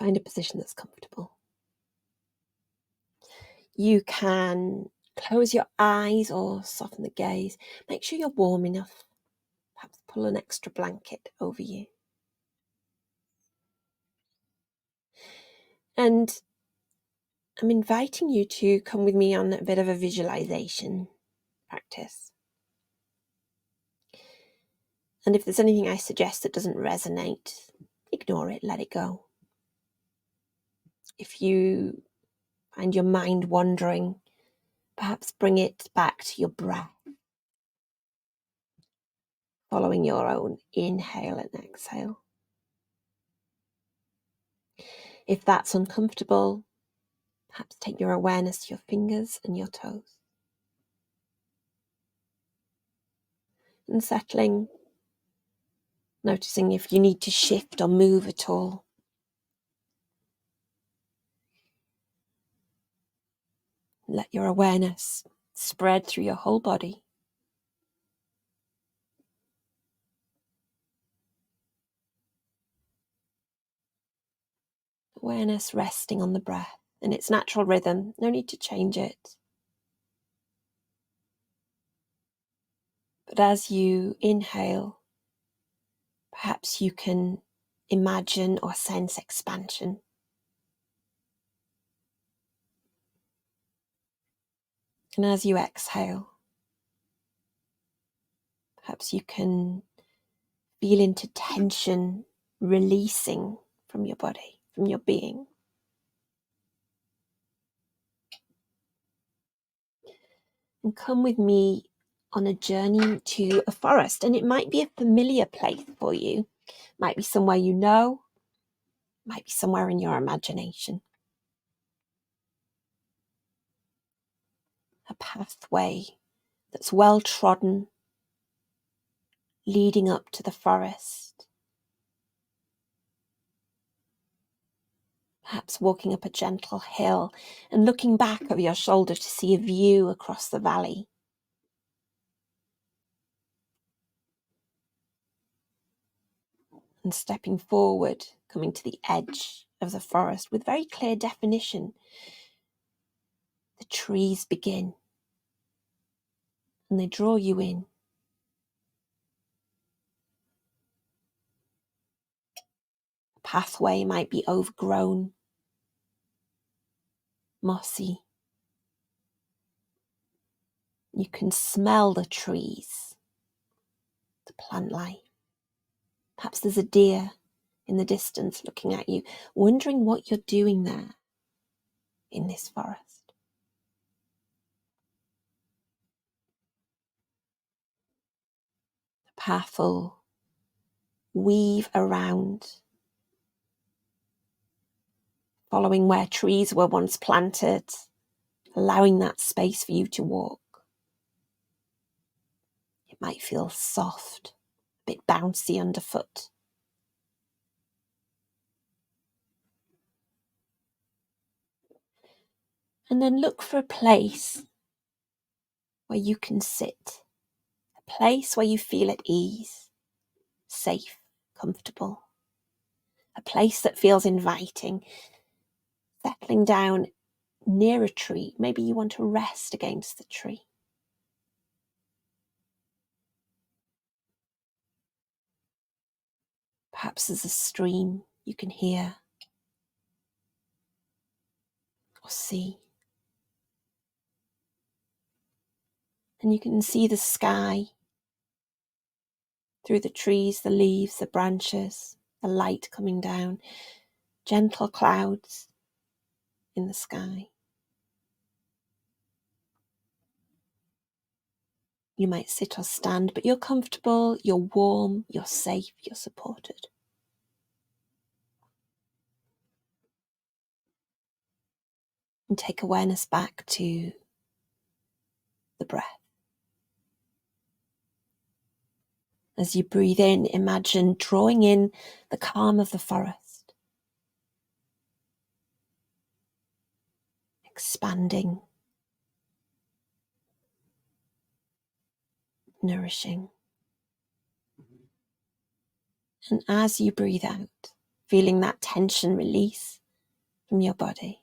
Find a position that's comfortable. You can close your eyes or soften the gaze. Make sure you're warm enough. Perhaps pull an extra blanket over you. And I'm inviting you to come with me on a bit of a visualization practice. And if there's anything I suggest that doesn't resonate, ignore it, let it go. If you find your mind wandering, perhaps bring it back to your breath, following your own inhale and exhale. If that's uncomfortable, perhaps take your awareness to your fingers and your toes. And settling, noticing if you need to shift or move at all. Let your awareness spread through your whole body. Awareness resting on the breath in its natural rhythm. No need to change it. But as you inhale, perhaps you can imagine or sense expansion. And as you exhale, perhaps you can feel into tension releasing from your body, from your being. And come with me on a journey to a forest. And it might be a familiar place for you. Might be somewhere you know. Might be somewhere in your imagination. A pathway that's well trodden, leading up to the forest. Perhaps walking up a gentle hill and looking back over your shoulder to see a view across the valley. And stepping forward, coming to the edge of the forest with very clear definition. The trees begin and they draw you in. The pathway might be overgrown, mossy. You can smell the trees, the plant life. Perhaps there's a deer in the distance looking at you, wondering what you're doing there in this forest. The path will weave around, following where trees were once planted, allowing that space for you to walk. It might feel soft, a bit bouncy underfoot. And then look for a place where you can sit, a place where you feel at ease, safe, comfortable, a place that feels inviting, settling down near a tree. Maybe you want to rest against the tree. Perhaps there's a stream you can hear or see. And you can see the sky through the trees, the leaves, the branches, the light coming down, gentle clouds in the sky. You might sit or stand, but you're comfortable, you're warm, you're safe, you're supported. And take awareness back to the breath. As you breathe in, imagine drawing in the calm of the forest, expanding, nourishing. And as you breathe out, feeling that tension release from your body.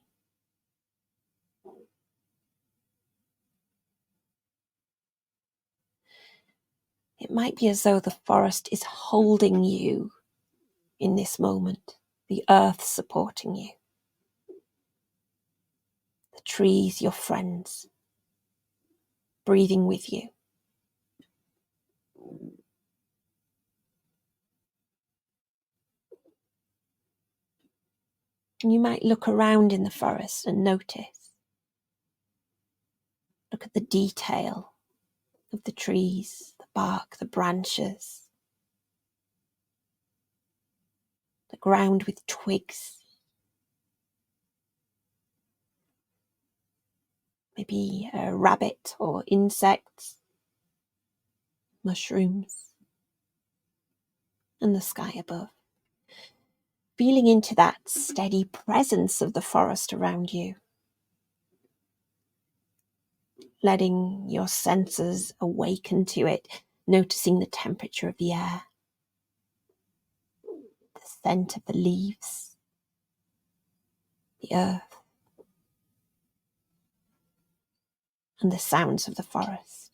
It might be as though the forest is holding you in this moment, the earth supporting you, the trees your friends, breathing with you. And you might look around in the forest and notice. Look at the detail of the trees, the bark, the branches, the ground with twigs. Maybe a rabbit or insects, mushrooms, and the sky above. Feeling into that steady presence of the forest around you. Letting your senses awaken to it, noticing the temperature of the air, the scent of the leaves, the earth, and the sounds of the forest.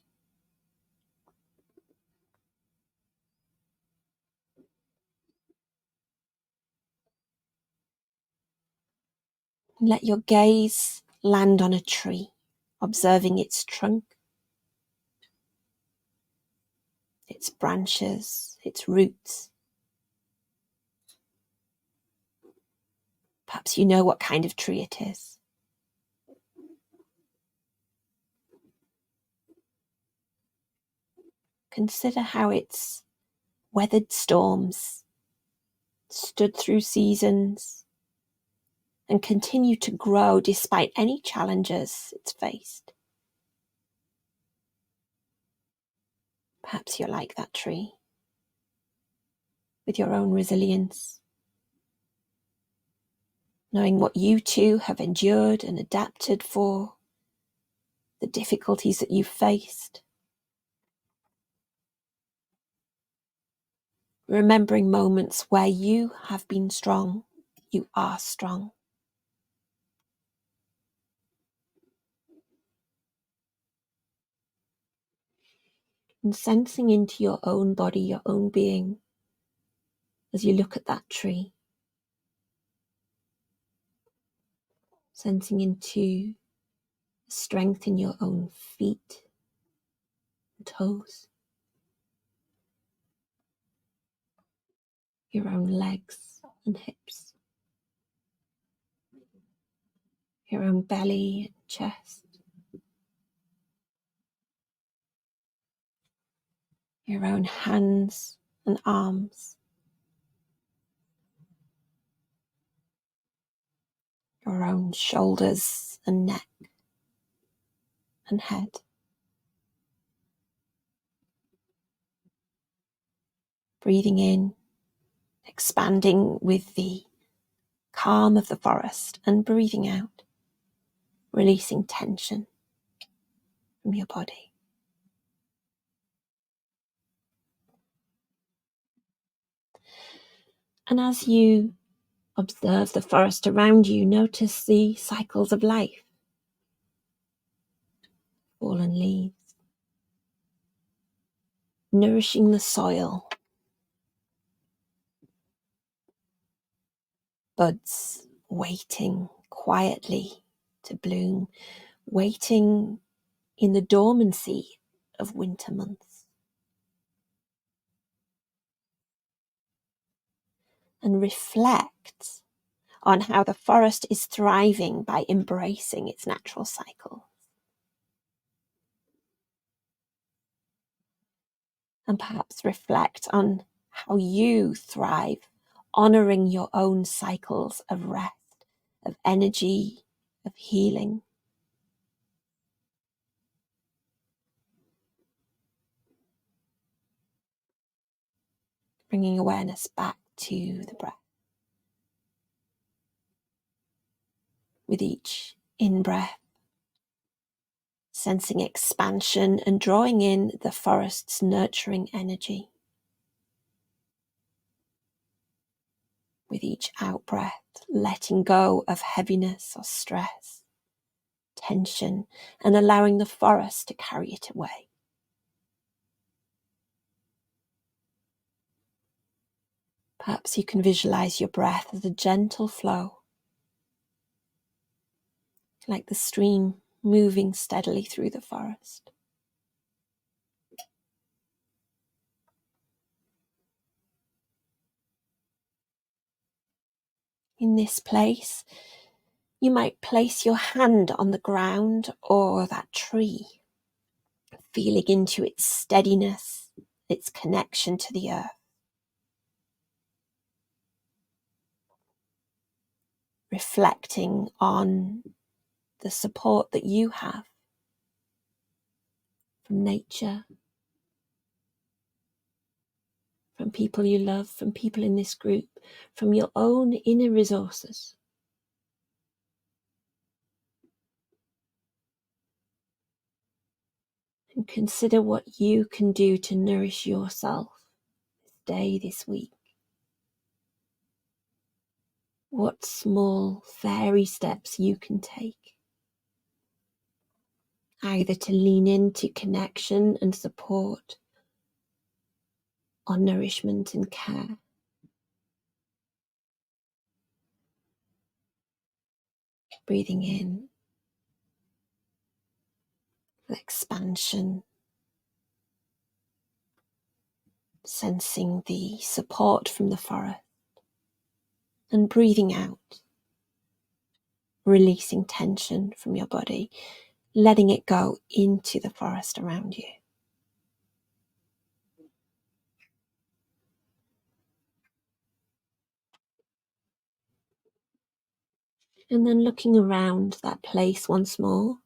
Let your gaze land on a tree, observing its trunk, its branches, its roots. Perhaps you know what kind of tree it is. Consider how it's weathered storms, stood through seasons, and continued to grow despite any challenges it's faced. Perhaps you're like that tree, with your own resilience, knowing what you too have endured and adapted for, the difficulties that you've faced. Remembering moments where you have been strong, you are strong. And sensing into your own body, your own being, as you look at that tree. Sensing into strength in your own feet and toes, your own legs and hips, your own belly and chest, your own hands and arms, your own shoulders and neck and head. Breathing in, expanding with the calm of the forest, and breathing out, releasing tension from your body. And as you observe the forest around you, notice the cycles of life. Fallen leaves, nourishing the soil, buds waiting quietly to bloom, waiting in the dormancy of winter months. And reflect on how the forest is thriving by embracing its natural cycle. And perhaps reflect on how you thrive, honouring your own cycles of rest, of energy, of healing. Bringing awareness back to the breath. With each in-breath, sensing expansion and drawing in the forest's nurturing energy. With each out-breath, letting go of heaviness or stress, tension, and allowing the forest to carry it away. Perhaps you can visualize your breath as a gentle flow, like the stream moving steadily through the forest. In this place, you might place your hand on the ground or that tree, feeling into its steadiness, its connection to the earth. Reflecting on the support that you have from nature, from people you love, from people in this group, from your own inner resources. And consider what you can do to nourish yourself this day, this week. What small fairy steps you can take, either to lean into connection and support, or nourishment and care. Breathing in with expansion, sensing the support from the forest, and breathing out, releasing tension from your body, letting it go into the forest around you. And then looking around that place once more,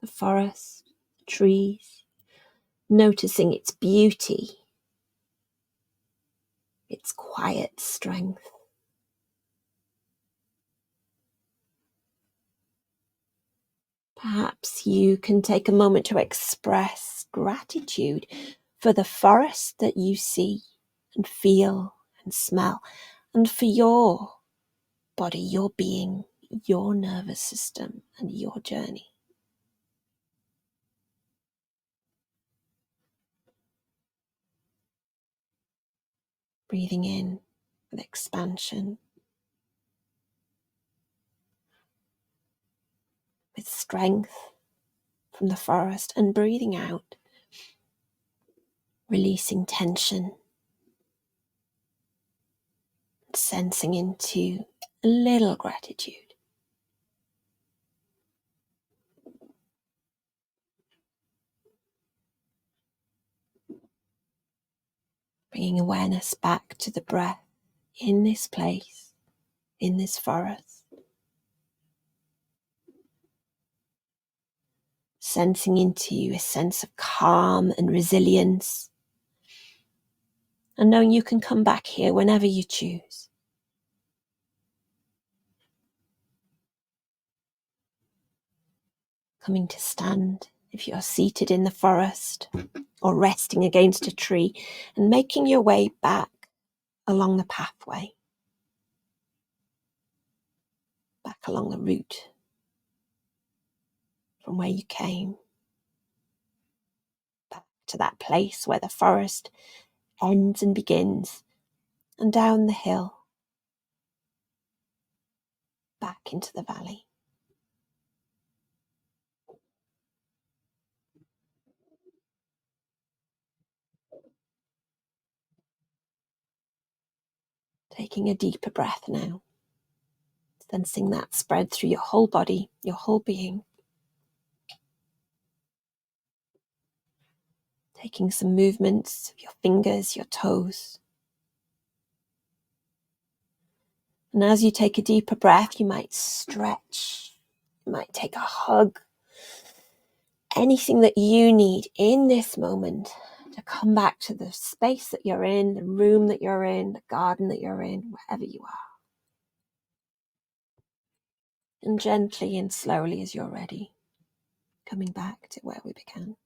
the forest, the trees, noticing its beauty, its quiet strength. Perhaps you can take a moment to express gratitude for the forest that you see and feel and smell, and for your body, your being, your nervous system, and your journey. Breathing in with expansion, with strength from the forest, and breathing out, releasing tension, and sensing into a little gratitude. Bringing awareness back to the breath in this place, in this forest. Sensing into a sense of calm and resilience, and knowing you can come back here whenever you choose. Coming to stand if you're seated in the forest or resting against a tree, and making your way back along the pathway, back along the route from where you came, back to that place where the forest ends and begins, and down the hill, back into the valley. Taking a deeper breath now, sensing that spread through your whole body, your whole being. Taking some movements of your fingers, your toes. And as you take a deeper breath, you might stretch, you might take a hug, anything that you need in this moment to come back to the space that you're in, the room that you're in, the garden that you're in, wherever you are. And gently and slowly as you're ready, coming back to where we began.